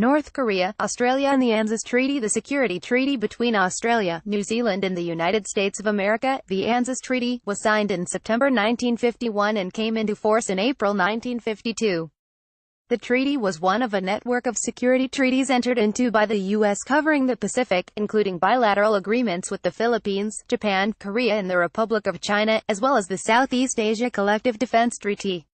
North Korea, Australia and the ANZUS Treaty. The security treaty between Australia, New Zealand and the United States of America, the ANZUS Treaty, was signed in September 1951 and came into force in April 1952. The treaty was one of a network of security treaties entered into by the U.S. covering the Pacific, including bilateral agreements with the Philippines, Japan, Korea and the Republic of China, as well as the Southeast Asia Collective DefenseTreaty.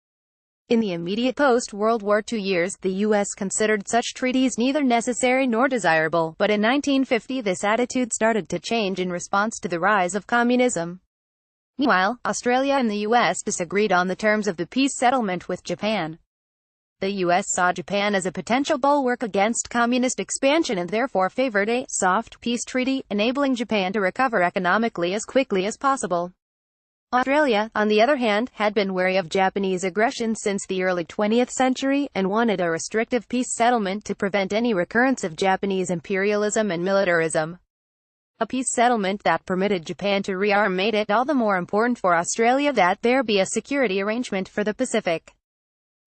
In the immediate post-World War II years, the U.S. considered such treaties neither necessary nor desirable, but in 1950 this attitude started to change in response to the rise of communism. Meanwhile, Australia and the U.S. disagreed on the terms of the peace settlement with Japan. The U.S. saw Japan as a potential bulwark against communist expansion and therefore favored a soft peace treaty, enabling Japan to recover economically as quickly as possible. Australia, on the other hand, had been wary of Japanese aggression since the early 20th century, and wanted a restrictive peace settlement to prevent any recurrence of Japanese imperialism and militarism. A peace settlement that permitted Japan to rearm made it all the more important for Australia that there be a security arrangement for the Pacific.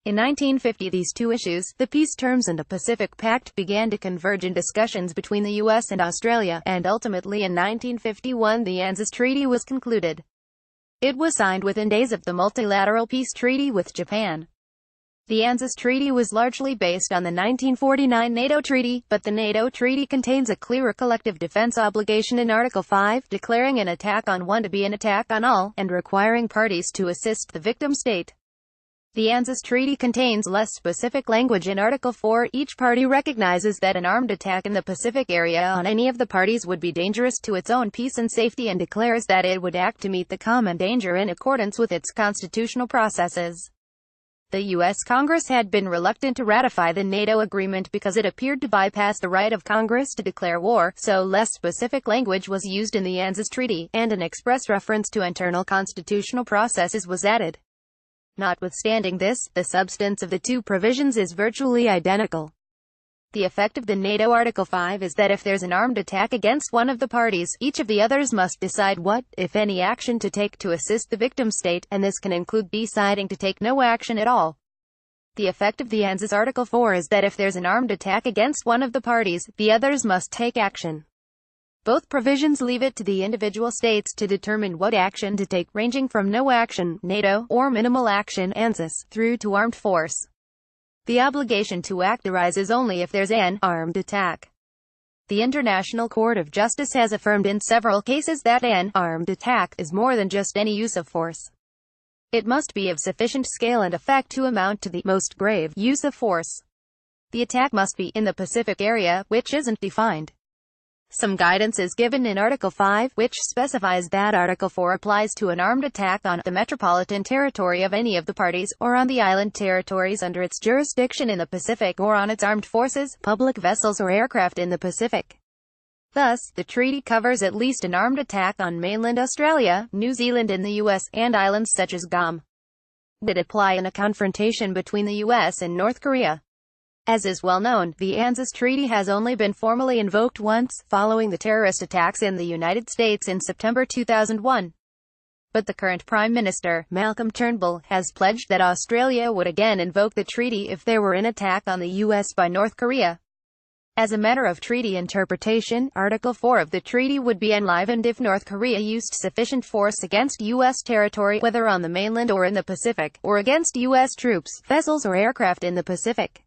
In 1950 these two issues, the peace terms and the Pacific Pact, began to converge in discussions between the U.S. and Australia, and ultimately in 1951 the ANZUS Treaty was concluded. It was signed within days of the multilateral peace treaty with Japan. The ANZUS Treaty was largely based on the 1949 NATO Treaty, but the NATO Treaty contains a clearer collective defense obligation in Article 5, declaring an attack on one to be an attack on all, and requiring parties to assist the victim state. The ANZUS Treaty contains less specific language in Article 4. Each party recognizes that an armed attack in the Pacific area on any of the parties would be dangerous to its own peace and safety, and declares that it would act to meet the common danger in accordance with its constitutional processes. The U.S. Congress had been reluctant to ratify the NATO agreement because it appeared to bypass the right of Congress to declare war, so less specific language was used in the ANZUS Treaty, and an express reference to internal constitutional processes was added. Notwithstanding this, the substance of the two provisions is virtually identical. The effect of the NATO Article 5 is that if there's an armed attack against one of the parties, each of the others must decide what, if any, action to take to assist the victim state, and this can include deciding to take no action at all. The effect of the ANZUS Article 4 is that if there's an armed attack against one of the parties, the others must take action. Both provisions leave it to the individual states to determine what action to take, ranging from no action, NATO, or minimal action, ANZUS, through to armed force. The obligation to act arises only if there's an armed attack. The International Court of Justice has affirmed in several cases that an armed attack is more than just any use of force. It must be of sufficient scale and effect to amount to the most grave use of force. The attack must be in the Pacific area, which isn't defined. Some guidance is given in Article 5, which specifies that Article 4 applies to an armed attack on the metropolitan territory of any of the parties, or on the island territories under its jurisdiction in the Pacific, or on its armed forces, public vessels or aircraft in the Pacific. Thus, the treaty covers at least an armed attack on mainland Australia, New Zealand and the U.S., and islands such as Guam. Would it apply in a confrontation between the U.S. and North Korea? As is well known, the ANZUS Treaty has only been formally invoked once, following the terrorist attacks in the United States in September 2001. But the current Prime Minister, Malcolm Turnbull, has pledged that Australia would again invoke the treaty if there were an attack on the U.S. by North Korea. As a matter of treaty interpretation, Article 4 of the treaty would be enlivened if North Korea used sufficient force against U.S. territory, whether on the mainland or in the Pacific, or against U.S. troops, vessels or aircraft in the Pacific.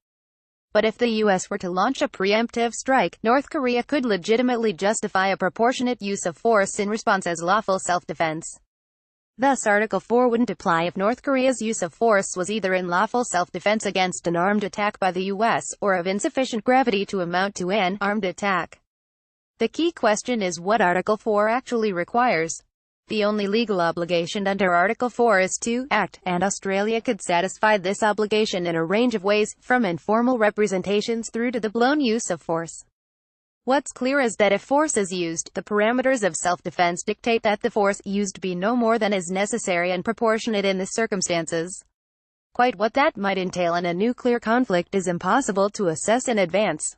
But if the U.S. were to launch a preemptive strike, North Korea could legitimately justify a proportionate use of force in response as lawful self-defense. Thus Article 4 wouldn't apply if North Korea's use of force was either in lawful self-defense against an armed attack by the U.S., or of insufficient gravity to amount to an armed attack. The key question is what Article 4 actually requires. The only legal obligation under Article 4 is to act, and Australia could satisfy this obligation in a range of ways, from informal representations through to the blown use of force. What's clear is that if force is used, the parameters of self-defense dictate that the force used be no more than is necessary and proportionate in the circumstances. Quite what that might entail in a nuclear conflict is impossible to assess in advance.